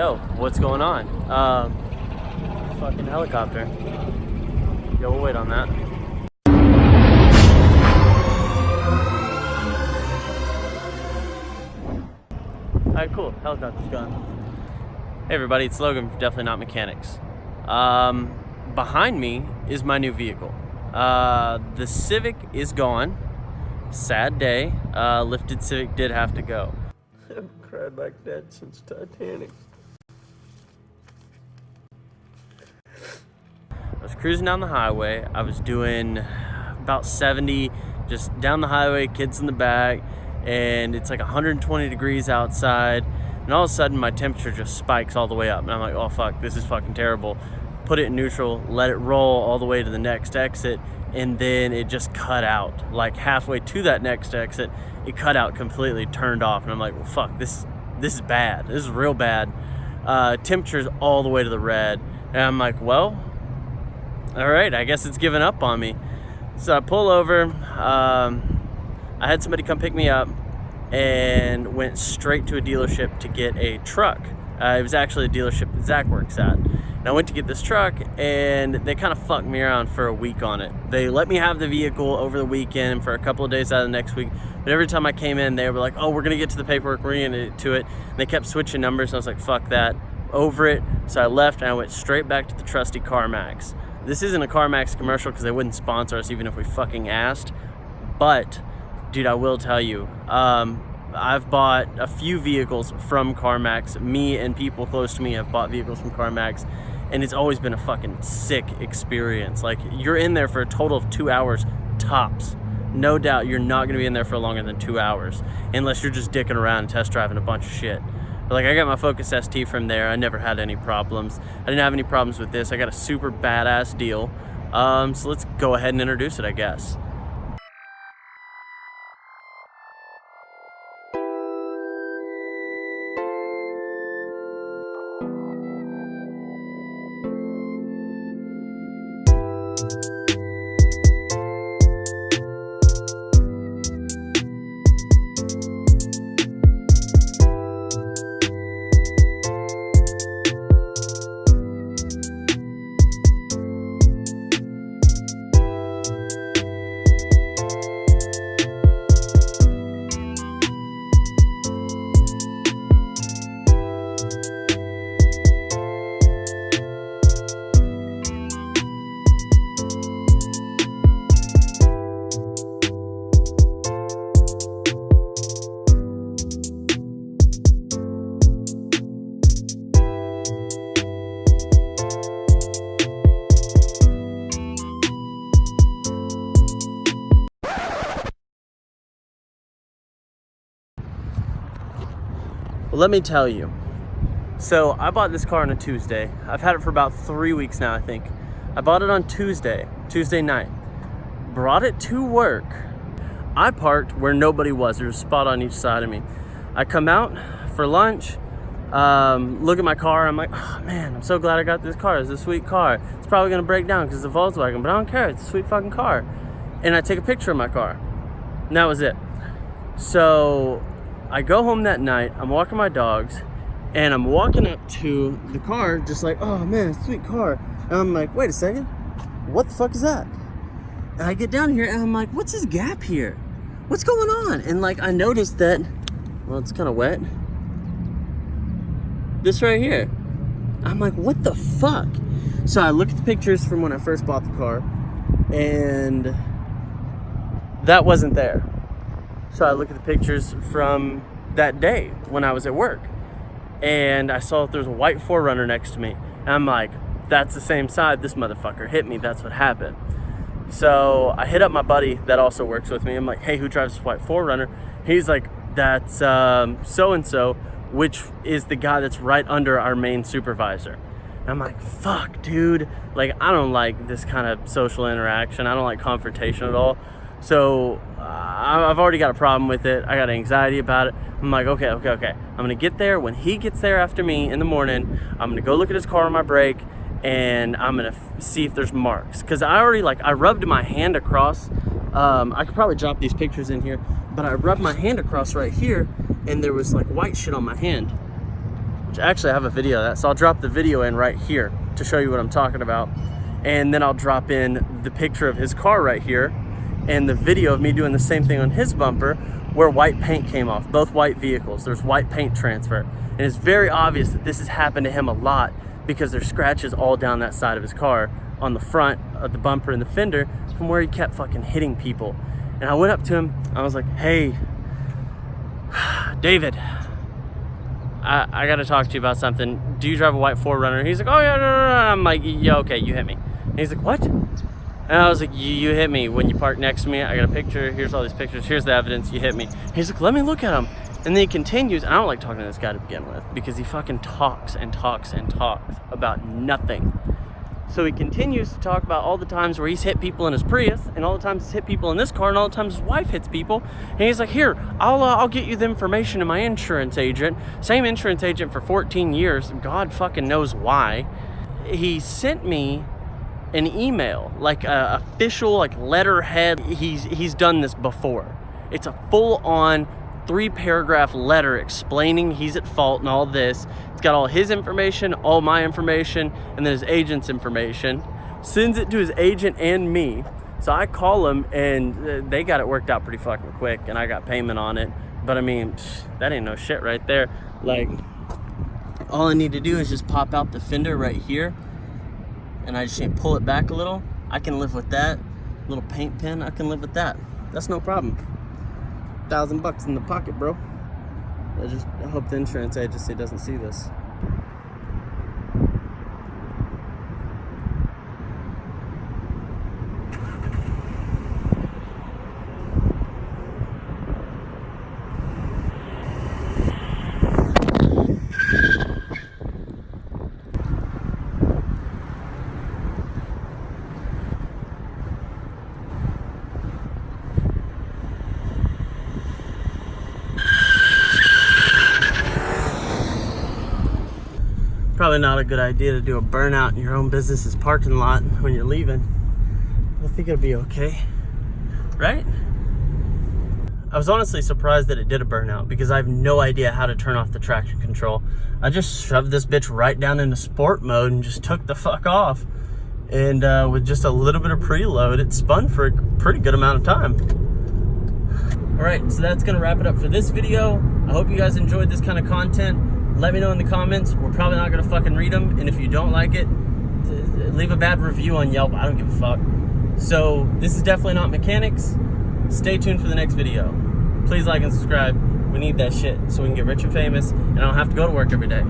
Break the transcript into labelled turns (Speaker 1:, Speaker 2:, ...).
Speaker 1: Yo, what's going on? Fucking helicopter. Yo, we'll wait on that. Alright, cool. Helicopter's gone. Hey everybody, it's Logan from Definitely Not Mechanics. Behind me is my new vehicle. The Civic is gone. Sad day. Lifted Civic did have to go. I haven't cried like that since Titanic. I was cruising down the highway. I was doing about 70, just down the highway, kids in the back, and it's like 120 degrees outside, and all of a sudden my temperature just spikes all the way up, and I'm like, oh fuck, this is fucking terrible. Put it in neutral, let it roll all the way to the next exit, and then it just cut out. Like halfway to that next exit, it cut out completely, turned off, and I'm like, well fuck, this is bad. This is real bad. Temperature's all the way to the red, and I'm like, well, all right, I guess it's given up on me. So I pull over. I had somebody come pick me up and went straight to a dealership to get a truck. It was actually a dealership that Zach works at. And I went to get this truck, and they kind of fucked me around for a week on it. They let me have the vehicle over the weekend for a couple of days out of the next week. But every time I came in, they were like, oh, we're going to get to the paperwork, we're going to get to it. And they kept switching numbers, and I was like, fuck that, over it. So I left, and I went straight back to the trusty CarMax. This isn't a CarMax commercial because they wouldn't sponsor us even if we fucking asked. But, dude, I will tell you, I've bought a few vehicles from CarMax. Me and people close to me have bought vehicles from CarMax, and it's always been a fucking sick experience. Like, you're in there for a total of 2 hours tops. No doubt you're not going to be in there for longer than 2 hours unless you're just dicking around and test driving a bunch of shit. But like, I got my Focus ST from there. I never had any problems. I didn't have any problems with this. I got a super badass deal. So let's go ahead and introduce it, I guess. Well, let me tell you. So I bought this car on a Tuesday. I've had it for about 3 weeks now, I think. I bought it on Tuesday night. Brought it to work. I parked where nobody was. There was a spot on each side of me. I come out for lunch, look at my car. I'm like, oh man, I'm so glad I got this car. It's a sweet car. It's probably gonna break down because it's a Volkswagen, but I don't care. It's a sweet fucking car. And I take a picture of my car. And that was it. So I go home that night, I'm walking my dogs, and I'm walking up to the car just like, oh man, sweet car. And I'm like, wait a second, what the fuck is that? And I get down here and I'm like, what's this gap here? What's going on? And like, I noticed that, well, it's kind of wet. This right here. I'm like, what the fuck? So I look at the pictures from when I first bought the car, and that wasn't there. So I look at the pictures from that day when I was at work, and I saw that there's a white 4Runner next to me. And I'm like, that's the same side this motherfucker hit me. That's what happened. So I hit up my buddy that also works with me. I'm like, hey, who drives this white 4Runner? He's like, that's so-and-so, which is the guy that's right under our main supervisor. And I'm like, fuck, dude. Like, I don't like this kind of social interaction. I don't like confrontation at all. So I've already got a problem with it. I got anxiety about it. I'm like, okay. I'm gonna get there. When he gets there after me in the morning, I'm gonna go look at his car on my brake, and I'm gonna see if there's marks. Cause I already, like, I rubbed my hand across. I could probably drop these pictures in here, but I rubbed my hand across right here, and there was like white shit on my hand. which actually I have a video of that, so I'll drop the video in right here to show you what I'm talking about. And then I'll drop in the picture of his car right here and the video of me doing the same thing on his bumper where white paint came off, both white vehicles. There's white paint transfer. And it's very obvious that this has happened to him a lot because there's scratches all down that side of his car on the front of the bumper and the fender from where he kept fucking hitting people. And I went up to him, I was like, hey, David, I gotta talk to you about something. Do you drive a white 4Runner? He's like, oh yeah, no. I'm like, yeah, okay, you hit me. And he's like, what? And I was like, you hit me when you parked next to me. I got a picture, here's all these pictures, here's the evidence, you hit me. He's like, let me look at them. And then he continues, and I don't like talking to this guy to begin with because he fucking talks and talks and talks about nothing. So he continues to talk about all the times where he's hit people in his Prius, and all the times he's hit people in this car, and all the times his wife hits people. And he's like, here, I'll get you the information to my insurance agent. Same insurance agent for 14 years. God fucking knows why. He sent me an email, like a official, like letterhead. He's done this before. It's a full-on 3-paragraph letter explaining he's at fault and all this. It's got all his information, all my information, and then his agent's information. Sends it to his agent and me. So I call him, and they got it worked out pretty fucking quick, and I got payment on it. But I mean, that ain't no shit right there. Like, all I need to do is just pop out the fender right here, and I just need to pull it back a little. I can live with that. Little paint pen, I can live with that. That's no problem. $1,000 in the pocket, bro. I hope the insurance agency doesn't see this. Probably not a good idea to do a burnout in your own business's parking lot when you're leaving. I think it'll be okay, right? I was honestly surprised that it did a burnout because I have no idea how to turn off the traction control. I just shoved this bitch right down into sport mode and just took the fuck off. And with just a little bit of preload, it spun for a pretty good amount of time. All right, so that's gonna wrap it up for this video. I hope you guys enjoyed this kind of content. Let me know in the comments. We're probably not gonna fucking read them. And if you don't like it, leave a bad review on Yelp. I don't give a fuck. So this is definitely not mechanics. Stay tuned for the next video. Please like and subscribe. We need that shit so we can get rich and famous and I don't have to go to work every day.